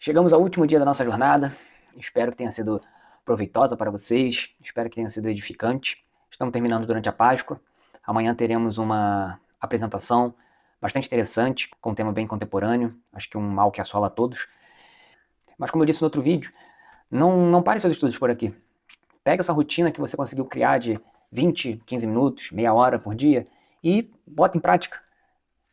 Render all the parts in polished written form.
Chegamos ao último dia da nossa jornada. Espero que tenha sido proveitosa para vocês. Espero que tenha sido edificante. Estamos terminando durante a Páscoa. Amanhã teremos uma apresentação bastante interessante, com um tema bem contemporâneo. Acho que um mal que assola a todos. Mas como eu disse no outro vídeo, não pare seus estudos por aqui. Pega essa rotina que você conseguiu criar de 20, 15 minutos, meia hora por dia e bota em prática.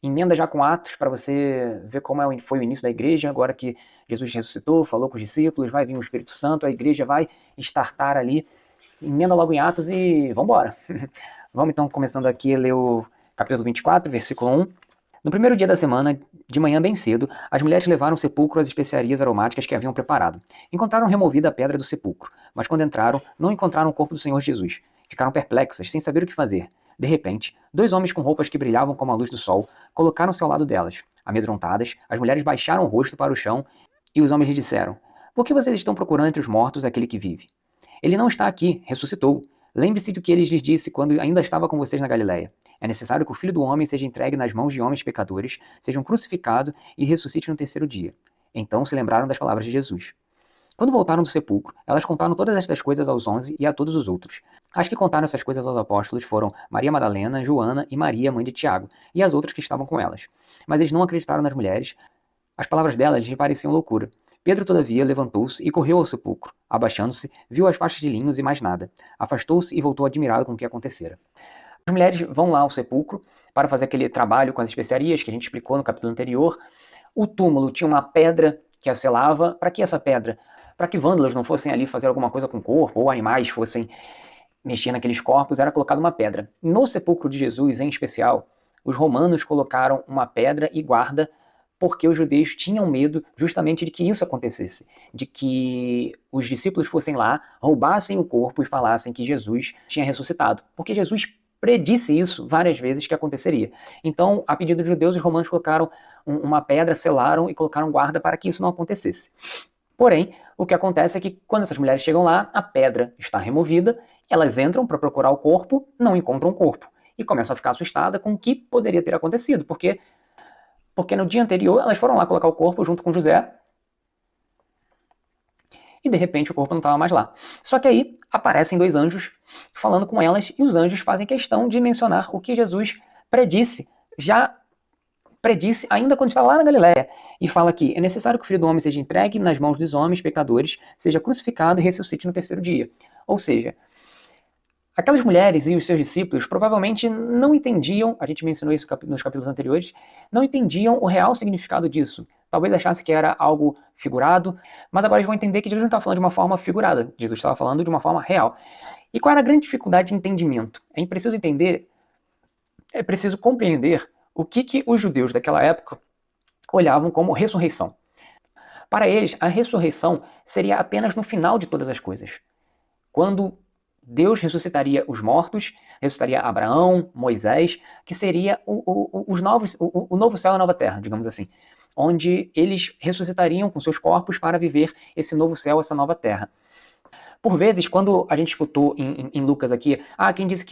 Emenda já com Atos para você ver como foi o início da igreja, agora que Jesus ressuscitou, falou com os discípulos, vai vir o Espírito Santo, a igreja vai startar ali. Emenda logo em Atos e vamos embora. Vamos então começando aqui a ler o capítulo 24, versículo 1. No primeiro dia da semana, de manhã bem cedo, as mulheres levaram ao sepulcro as especiarias aromáticas que haviam preparado. Encontraram removida a pedra do sepulcro, mas quando entraram, não encontraram o corpo do Senhor Jesus. Ficaram perplexas, sem saber o que fazer. De repente, dois homens com roupas que brilhavam como a luz do sol colocaram-se ao lado delas. Amedrontadas, as mulheres baixaram o rosto para o chão e os homens lhe disseram: "Por que vocês estão procurando entre os mortos aquele que vive? Ele não está aqui, ressuscitou. Lembre-se do que ele lhes disse quando ainda estava com vocês na Galileia. É necessário que o Filho do Homem seja entregue nas mãos de homens pecadores, seja crucificado e ressuscite no terceiro dia." Então se lembraram das palavras de Jesus. Quando voltaram do sepulcro, elas contaram todas estas coisas aos 11 e a todos os outros. As que contaram essas coisas aos apóstolos foram Maria Madalena, Joana e Maria, mãe de Tiago, e as outras que estavam com elas. Mas eles não acreditaram nas mulheres. As palavras delas lhes pareciam loucura. Pedro, todavia, levantou-se e correu ao sepulcro. Abaixando-se, viu as faixas de linhos e mais nada. Afastou-se e voltou admirado com o que acontecera. As mulheres vão lá ao sepulcro para fazer aquele trabalho com as especiarias que a gente explicou no capítulo anterior. O túmulo tinha uma pedra que a selava. Para que essa pedra? Para que vândalos não fossem ali fazer alguma coisa com o corpo, ou animais fossem mexer naqueles corpos, era colocada uma pedra. No sepulcro de Jesus, em especial, os romanos colocaram uma pedra e guarda porque os judeus tinham medo justamente de que isso acontecesse, de que os discípulos fossem lá, roubassem o corpo e falassem que Jesus tinha ressuscitado, porque Jesus predisse isso várias vezes que aconteceria. Então, a pedido dos judeus, os romanos colocaram uma pedra, selaram e colocaram guarda para que isso não acontecesse. Porém, o que acontece é que quando essas mulheres chegam lá, a pedra está removida, elas entram para procurar o corpo, não encontram o corpo e começam a ficar assustadas com o que poderia ter acontecido, porque no dia anterior elas foram lá colocar o corpo junto com José e de repente o corpo não estava mais lá. Só que aí aparecem dois anjos falando com elas e os anjos fazem questão de mencionar o que Jesus predisse, já predisse ainda quando estava lá na Galileia, e fala que é necessário que o Filho do Homem seja entregue nas mãos dos homens pecadores, seja crucificado e ressuscite no terceiro dia. Ou seja, aquelas mulheres e os seus discípulos provavelmente não entendiam, a gente mencionou isso nos capítulos anteriores, não entendiam o real significado disso. Talvez achassem que era algo figurado, mas agora eles vão entender que Jesus não estava falando de uma forma figurada, Jesus estava falando de uma forma real. E qual era a grande dificuldade de entendimento? É preciso entender, é preciso compreender o que os judeus daquela época olhavam como ressurreição. Para eles, a ressurreição seria apenas no final de todas as coisas. Quando Deus ressuscitaria os mortos, ressuscitaria Abraão, Moisés, que seria o novo céu e a nova terra, digamos assim, onde eles ressuscitariam com seus corpos para viver esse novo céu, essa nova terra. Por vezes, quando a gente escutou em Lucas aqui, quem disse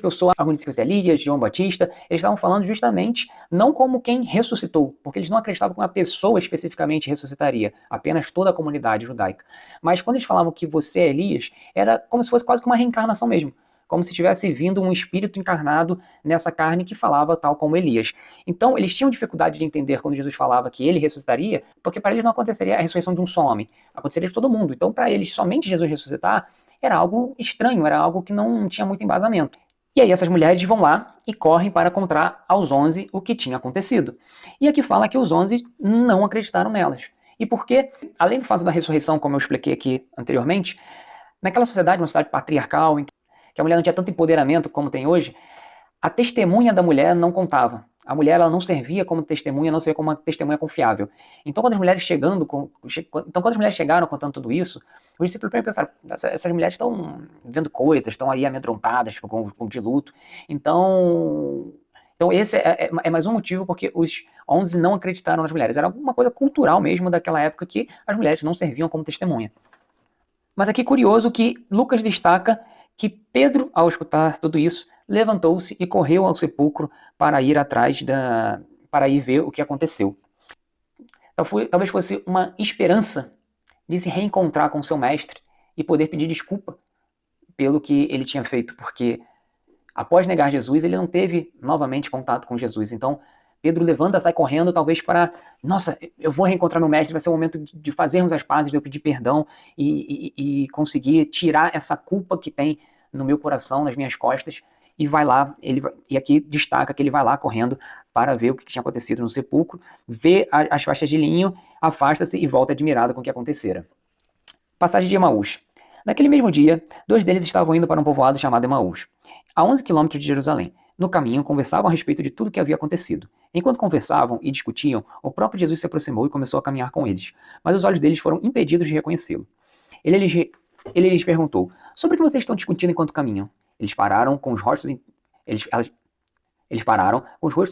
que eu sou, alguns disse que você é Elias, João Batista, eles estavam falando justamente não como quem ressuscitou, porque eles não acreditavam que uma pessoa especificamente ressuscitaria, apenas toda a comunidade judaica. Mas quando eles falavam que você é Elias, era como se fosse quase que uma reencarnação mesmo, como se tivesse vindo um espírito encarnado nessa carne que falava tal como Elias. Então eles tinham dificuldade de entender quando Jesus falava que ele ressuscitaria, porque para eles não aconteceria a ressurreição de um só homem, aconteceria de todo mundo. Então para eles somente Jesus ressuscitar era algo estranho, era algo que não tinha muito embasamento. E aí essas mulheres vão lá e correm para contar aos 11 o que tinha acontecido. E aqui fala que os 11 não acreditaram nelas. E por quê? Além do fato da ressurreição, como eu expliquei aqui anteriormente, naquela sociedade, uma sociedade patriarcal, em que a mulher não tinha tanto empoderamento como tem hoje, a testemunha da mulher não contava. A mulher ela não servia como testemunha, não servia como uma testemunha confiável. Então, quando as mulheres chegaram contando tudo isso, os discípulos pensaram: essas mulheres estão vendo coisas, estão aí amedrontadas, de luto. Então esse é mais um motivo porque os 11 não acreditaram nas mulheres. Era alguma coisa cultural mesmo daquela época que as mulheres não serviam como testemunha. Mas aqui curioso que Lucas destaca que Pedro, ao escutar tudo isso, levantou-se e correu ao sepulcro para ir ver o que aconteceu. Talvez fosse uma esperança de se reencontrar com seu mestre e poder pedir desculpa pelo que ele tinha feito, porque após negar Jesus, ele não teve novamente contato com Jesus. Então, Pedro levanta, sai correndo, talvez para, nossa, eu vou reencontrar meu mestre, vai ser o momento de fazermos as pazes, de eu pedir perdão e conseguir tirar essa culpa que tem no meu coração, nas minhas costas, e vai lá, e aqui destaca que ele vai lá correndo para ver o que tinha acontecido no sepulcro, vê as faixas de linho, afasta-se e volta admirado com o que acontecera. Passagem de Emaús. Naquele mesmo dia, 2 deles estavam indo para um povoado chamado Emaús, a 11 quilômetros de Jerusalém. No caminho, conversavam a respeito de tudo o que havia acontecido. Enquanto conversavam e discutiam, o próprio Jesus se aproximou e começou a caminhar com eles, mas os olhos deles foram impedidos de reconhecê-lo. Ele lhes perguntou: sobre o que vocês estão discutindo enquanto caminham? Eles pararam com os rostos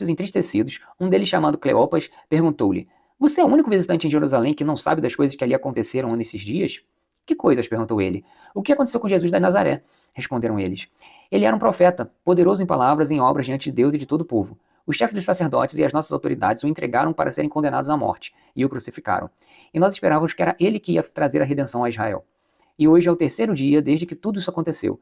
entristecidos. Um deles, chamado Cleopas, perguntou-lhe: você é o único visitante em Jerusalém que não sabe das coisas que ali aconteceram nesses dias? Que coisas? Perguntou ele. O que aconteceu com Jesus da Nazaré? Responderam eles. Ele era um profeta, poderoso em palavras e em obras diante de Deus e de todo o povo. Os chefes dos sacerdotes e as nossas autoridades o entregaram para serem condenados à morte, e o crucificaram. E nós esperávamos que era ele que ia trazer a redenção a Israel. E hoje é o 3º dia desde que tudo isso aconteceu.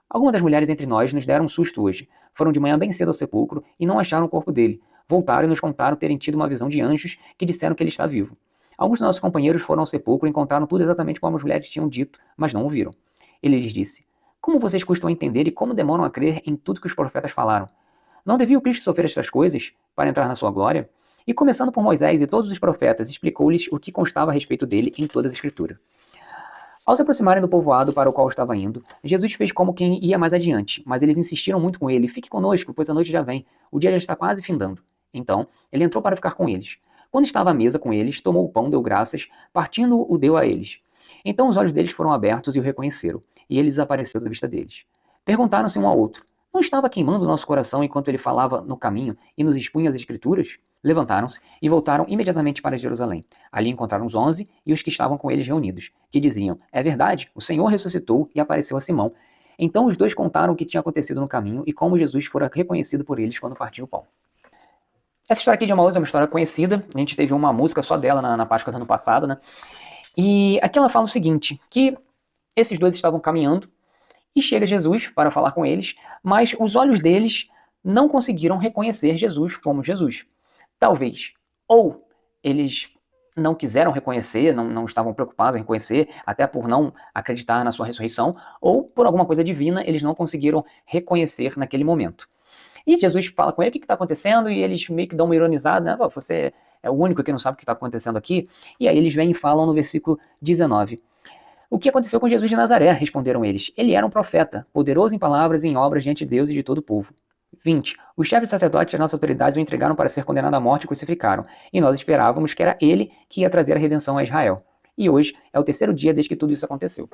Algumas das mulheres entre nós nos deram um susto hoje. Foram de manhã bem cedo ao sepulcro e não acharam o corpo dele. Voltaram e nos contaram terem tido uma visão de anjos que disseram que ele está vivo. Alguns de nossos companheiros foram ao sepulcro e encontraram tudo exatamente como as mulheres tinham dito, mas não o viram. Ele lhes disse: como vocês custam a entender e como demoram a crer em tudo que os profetas falaram? Não devia o Cristo sofrer estas coisas para entrar na sua glória? E começando por Moisés e todos os profetas, explicou-lhes o que constava a respeito dele em toda a Escritura. Ao se aproximarem do povoado para o qual estava indo, Jesus fez como quem ia mais adiante, mas eles insistiram muito com ele: fique conosco, pois a noite já vem, o dia já está quase findando. Então, ele entrou para ficar com eles. Quando estava à mesa com eles, tomou o pão, deu graças, partindo-o deu a eles. Então os olhos deles foram abertos e o reconheceram, e ele desapareceu da vista deles. Perguntaram-se um ao outro: não estava queimando o nosso coração enquanto ele falava no caminho e nos expunha as Escrituras? Levantaram-se e voltaram imediatamente para Jerusalém. Ali encontraram os 11 e os que estavam com eles reunidos, que diziam: é verdade, o Senhor ressuscitou e apareceu a Simão. Então os dois contaram o que tinha acontecido no caminho e como Jesus fora reconhecido por eles quando partiu o pão. Essa história aqui de Emaús é uma história conhecida, a gente teve uma música só dela na Páscoa do ano passado, né? E aqui ela fala o seguinte, que esses dois estavam caminhando e chega Jesus para falar com eles, mas os olhos deles não conseguiram reconhecer Jesus como Jesus. Talvez, ou eles não quiseram reconhecer, não estavam preocupados em reconhecer, até por não acreditar na sua ressurreição, ou por alguma coisa divina, eles não conseguiram reconhecer naquele momento. E Jesus fala com ele: o que está acontecendo? E eles meio que dão uma ironizada, né? Você é o único que não sabe o que está acontecendo aqui. E aí eles vêm e falam no versículo 19. O que aconteceu com Jesus de Nazaré? Responderam eles. Ele era um profeta, poderoso em palavras e em obras diante de Deus e de todo o povo. 20. Os chefes sacerdotes e as nossas autoridades o entregaram para ser condenado à morte e crucificaram. E nós esperávamos que era ele que ia trazer a redenção a Israel. E hoje é o 3º dia desde que tudo isso aconteceu.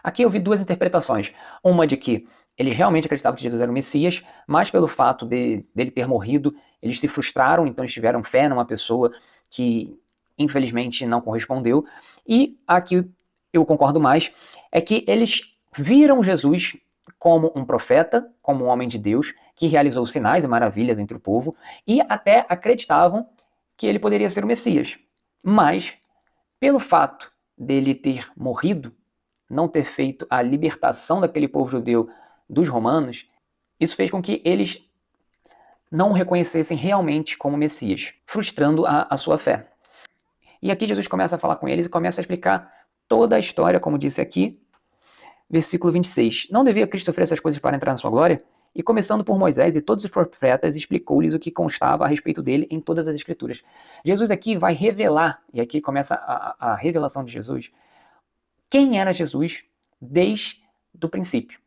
Aqui eu vi 2 interpretações. Uma de que eles realmente acreditavam que Jesus era o Messias, mas pelo fato dele ter morrido, eles se frustraram, então eles tiveram fé numa pessoa que infelizmente não correspondeu. E a que eu concordo mais é que eles viram Jesus como um profeta, como um homem de Deus, que realizou sinais e maravilhas entre o povo, e até acreditavam que ele poderia ser o Messias. Mas, pelo fato dele ter morrido, não ter feito a libertação daquele povo judeu dos romanos, isso fez com que eles não o reconhecessem realmente como Messias, frustrando a sua fé. E aqui Jesus começa a falar com eles e começa a explicar toda a história, como disse aqui, versículo 26. Não devia Cristo sofrer essas coisas para entrar na sua glória? E começando por Moisés e todos os profetas, explicou-lhes o que constava a respeito dele em todas as Escrituras. Jesus aqui vai revelar, e aqui começa a revelação de Jesus, quem era Jesus desde o princípio.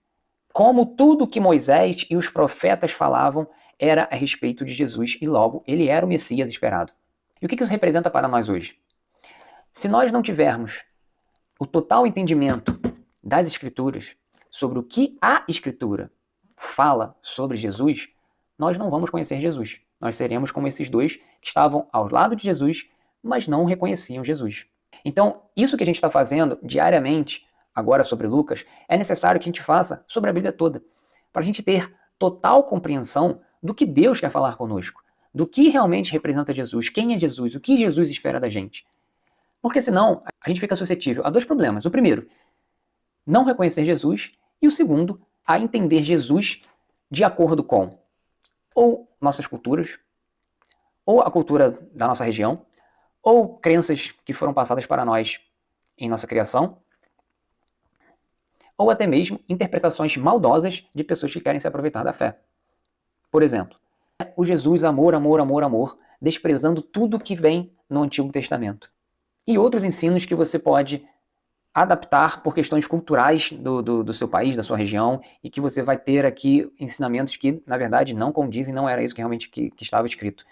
Como tudo que Moisés e os profetas falavam era a respeito de Jesus e logo ele era o Messias esperado. E o que isso representa para nós hoje? Se nós não tivermos o total entendimento das Escrituras sobre o que a Escritura fala sobre Jesus, nós não vamos conhecer Jesus. Nós seremos como esses dois que estavam ao lado de Jesus, mas não reconheciam Jesus. Então, isso que a gente está fazendo diariamente, agora sobre Lucas, é necessário que a gente faça sobre a Bíblia toda, para a gente ter total compreensão do que Deus quer falar conosco, do que realmente representa Jesus, quem é Jesus, o que Jesus espera da gente. Porque senão a gente fica suscetível a dois problemas. O primeiro, não reconhecer Jesus, e o segundo, a entender Jesus de acordo com ou nossas culturas, ou a cultura da nossa região, ou crenças que foram passadas para nós em nossa criação, ou até mesmo interpretações maldosas de pessoas que querem se aproveitar da fé. Por exemplo, o Jesus amor, amor, amor, amor, desprezando tudo que vem no Antigo Testamento. E outros ensinos que você pode adaptar por questões culturais do seu país, da sua região, e que você vai ter aqui ensinamentos que, na verdade, não condizem, não era isso que realmente que estava escrito.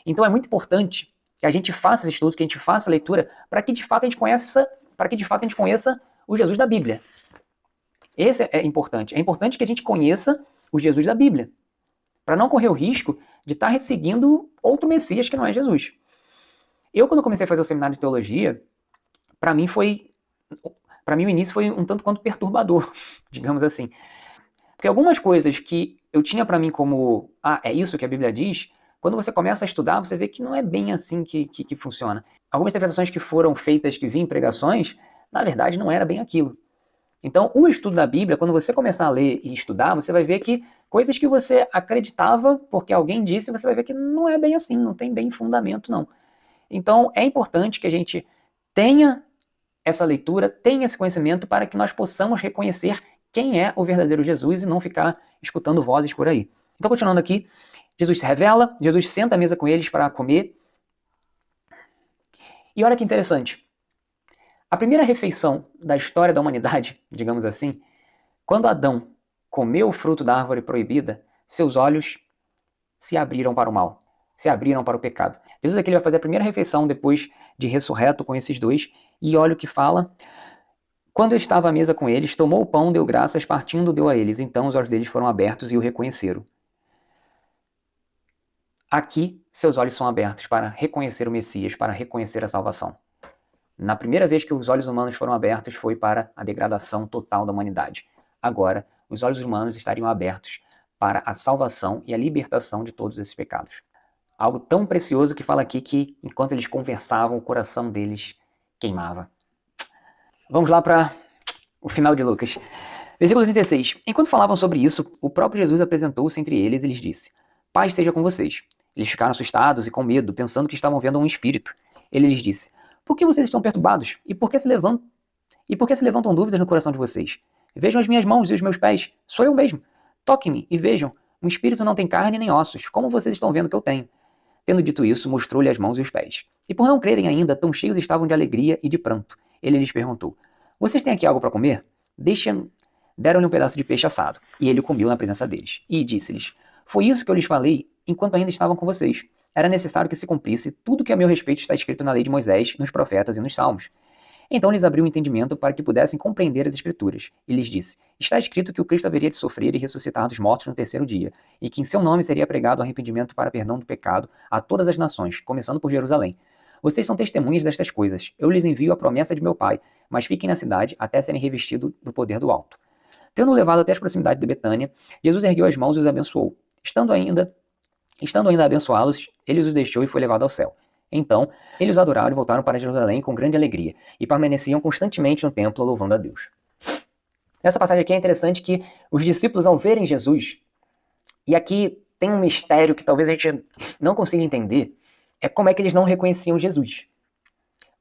Então é muito importante que a gente faça esse estudo, que a gente faça a leitura, para que de fato a gente conheça o Jesus da Bíblia. Esse é importante. É importante que a gente conheça o Jesus da Bíblia, para não correr o risco de estar seguindo outro Messias que não é Jesus. Eu, quando comecei a fazer o seminário de teologia, para mim o início foi um tanto quanto perturbador, digamos assim. Porque algumas coisas que eu tinha para mim como, é isso que a Bíblia diz, quando você começa a estudar, você vê que não é bem assim que funciona. Algumas interpretações que foram feitas, que vinham em pregações, na verdade não era bem aquilo. Então, o estudo da Bíblia, quando você começar a ler e estudar, você vai ver que coisas que você acreditava porque alguém disse, você vai ver que não é bem assim, não tem bem fundamento, não. Então, é importante que a gente tenha essa leitura, tenha esse conhecimento para que nós possamos reconhecer quem é o verdadeiro Jesus e não ficar escutando vozes por aí. Então, continuando aqui, Jesus se revela, Jesus senta à mesa com eles para comer. E olha que interessante. A primeira refeição da história da humanidade, digamos assim, quando Adão comeu o fruto da árvore proibida, seus olhos se abriram para o mal, se abriram para o pecado. Jesus aqui vai fazer a primeira refeição depois de ressurreto com esses dois, e olha o que fala. Quando estava à mesa com eles, tomou o pão, deu graças, partindo, deu a eles. Então os olhos deles foram abertos e o reconheceram. Aqui, seus olhos são abertos para reconhecer o Messias, para reconhecer a salvação. Na primeira vez que os olhos humanos foram abertos foi para a degradação total da humanidade. Agora, os olhos humanos estariam abertos para a salvação e a libertação de todos esses pecados. Algo tão precioso que fala aqui que, enquanto eles conversavam, o coração deles queimava. Vamos lá para o final de Lucas. Versículo 36. Enquanto falavam sobre isso, o próprio Jesus apresentou-se entre eles e lhes disse: Paz seja com vocês. Eles ficaram assustados e com medo, pensando que estavam vendo um espírito. Ele lhes disse: Por que vocês estão perturbados? E por que se levantam dúvidas no coração de vocês? Vejam as minhas mãos e os meus pés. Sou eu mesmo. Toquem-me e vejam. Um espírito não tem carne nem ossos, como vocês estão vendo que eu tenho. Tendo dito isso, mostrou-lhe as mãos e os pés. E por não crerem ainda, tão cheios estavam de alegria e de pranto. Ele lhes perguntou: Vocês têm aqui algo para comer? Deram-lhe um pedaço de peixe assado, e ele o comeu na presença deles. E disse-lhes: Foi isso que eu lhes falei enquanto ainda estavam com vocês. Era necessário que se cumprisse tudo que a meu respeito está escrito na lei de Moisés, nos profetas e nos salmos. Então lhes abriu o entendimento para que pudessem compreender as Escrituras, e lhes disse: Está escrito que o Cristo haveria de sofrer e ressuscitar dos mortos no terceiro dia, e que em seu nome seria pregado arrependimento para perdão do pecado a todas as nações, começando por Jerusalém. Vocês são testemunhas destas coisas. Eu lhes envio a promessa de meu Pai, mas fiquem na cidade até serem revestidos do poder do alto. Tendo levado até as proximidades de Betânia, Jesus ergueu as mãos e os abençoou. Estando ainda a abençoá-los, ele os deixou e foi levado ao céu. Então, eles os adoraram e voltaram para Jerusalém com grande alegria, e permaneciam constantemente no templo louvando a Deus. Nessa passagem aqui é interessante que os discípulos, ao verem Jesus, e aqui tem um mistério que talvez a gente não consiga entender, é como é que eles não reconheciam Jesus.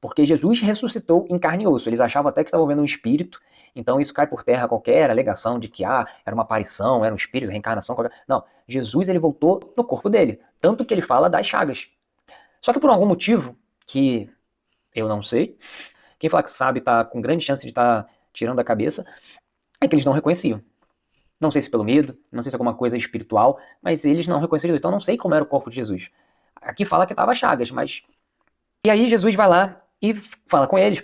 Porque Jesus ressuscitou em carne e osso. Eles achavam até que estavam vendo um espírito, então isso cai por terra qualquer alegação de que era uma aparição, era um espírito, reencarnação. Não, Jesus ele voltou no corpo dele, tanto que ele fala das chagas. Só que por algum motivo, que eu não sei, quem fala que sabe está com grande chance de estar tirando a cabeça, é que eles não reconheciam. Não sei se pelo medo, não sei se alguma coisa espiritual, mas eles não reconheciam Jesus. Então não sei como era o corpo de Jesus. Aqui fala que estava chagas, mas... E aí Jesus vai lá e fala com eles,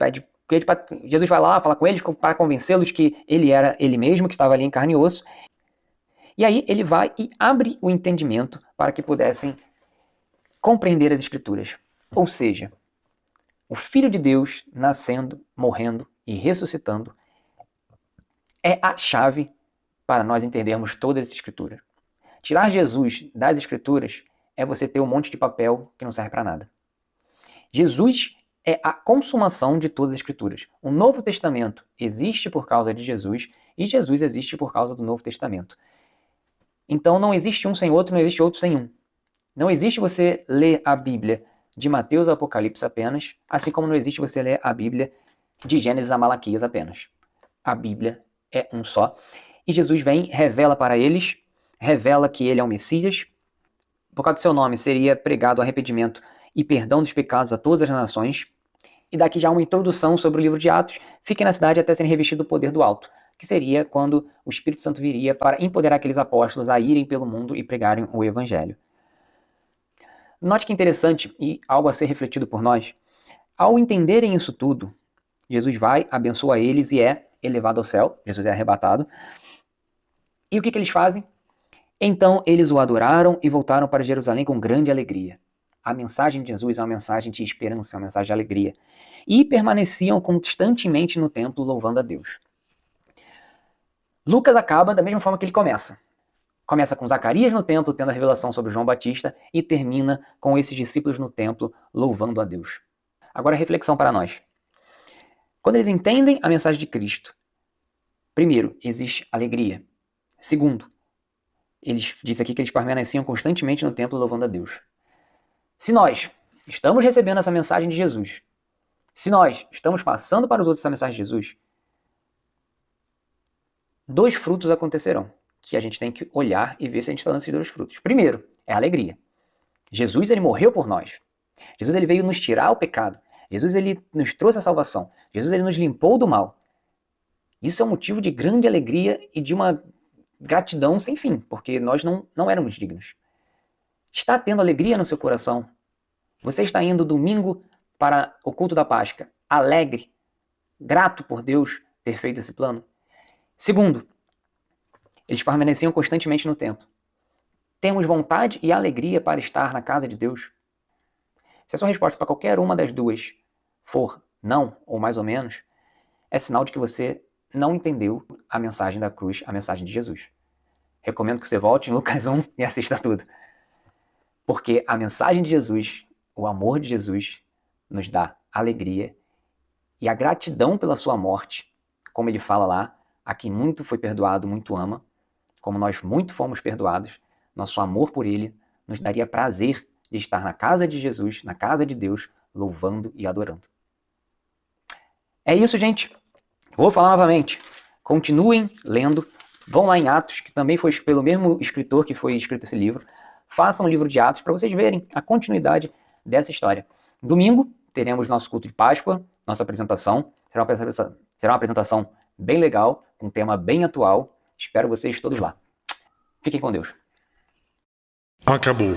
Jesus vai lá, fala com eles para convencê-los que ele era ele mesmo, que estava ali em carne e osso. E aí ele vai e abre o entendimento para que pudessem compreender as Escrituras. Ou seja, o Filho de Deus nascendo, morrendo e ressuscitando é a chave para nós entendermos todas as Escrituras. Tirar Jesus das Escrituras é você ter um monte de papel que não serve para nada. Jesus é a consumação de todas as escrituras. O Novo Testamento existe por causa de Jesus e Jesus existe por causa do Novo Testamento. Então não existe um sem outro, não existe outro sem um. Não existe você ler a Bíblia de Mateus a Apocalipse apenas, assim como não existe você ler a Bíblia de Gênesis a Malaquias apenas. A Bíblia é um só. E Jesus vem, revela para eles, revela que ele é o Messias. Por causa do seu nome, seria pregado arrependimento e perdão dos pecados a todas as nações. E daqui já uma introdução sobre o livro de Atos. Fiquem na cidade até serem revestidos do poder do alto, que seria quando o Espírito Santo viria para empoderar aqueles apóstolos a irem pelo mundo e pregarem o Evangelho. Note que interessante e algo a ser refletido por nós. Ao entenderem isso tudo, Jesus vai, abençoa eles e é elevado ao céu. Jesus é arrebatado. E o que eles fazem? Então eles o adoraram e voltaram para Jerusalém com grande alegria. A mensagem de Jesus é uma mensagem de esperança, uma mensagem de alegria. E permaneciam constantemente no templo louvando a Deus. Lucas acaba da mesma forma que ele começa. Começa com Zacarias no templo, tendo a revelação sobre João Batista, e termina com esses discípulos no templo, louvando a Deus. Agora, reflexão para nós. Quando eles entendem a mensagem de Cristo, primeiro, existe alegria. Segundo, diz aqui que eles permaneciam constantemente no templo, louvando a Deus. Se nós estamos recebendo essa mensagem de Jesus, se nós estamos passando para os outros essa mensagem de Jesus, dois frutos acontecerão, que a gente tem que olhar e ver se a gente está dando esses dois frutos. Primeiro, é a alegria. Jesus, ele morreu por nós. Jesus, ele veio nos tirar o pecado. Jesus, ele nos trouxe a salvação. Jesus, ele nos limpou do mal. Isso é um motivo de grande alegria e de uma gratidão sem fim, porque nós não éramos dignos. Está tendo alegria no seu coração? Você está indo domingo para o culto da Páscoa, alegre, grato por Deus ter feito esse plano? Segundo, eles permaneciam constantemente no templo. Temos vontade e alegria para estar na casa de Deus? Se a sua resposta para qualquer uma das duas for não, ou mais ou menos, é sinal de que você não entendeu a mensagem da cruz, a mensagem de Jesus. Recomendo que você volte em Lucas 1 e assista tudo. Porque a mensagem de Jesus, o amor de Jesus, nos dá alegria e a gratidão pela sua morte, como ele fala lá, a quem muito foi perdoado, muito ama, como nós muito fomos perdoados, nosso amor por ele nos daria prazer de estar na casa de Jesus, na casa de Deus, louvando e adorando. É isso, gente. Vou falar novamente. Continuem lendo. Vão lá em Atos, que também foi pelo mesmo escritor que foi escrito esse livro. Façam o livro de Atos para vocês verem a continuidade dessa história. Domingo teremos nosso culto de Páscoa, nossa apresentação. Será uma apresentação bem legal, com um tema bem atual. Espero vocês todos lá. Fiquem com Deus. Acabou.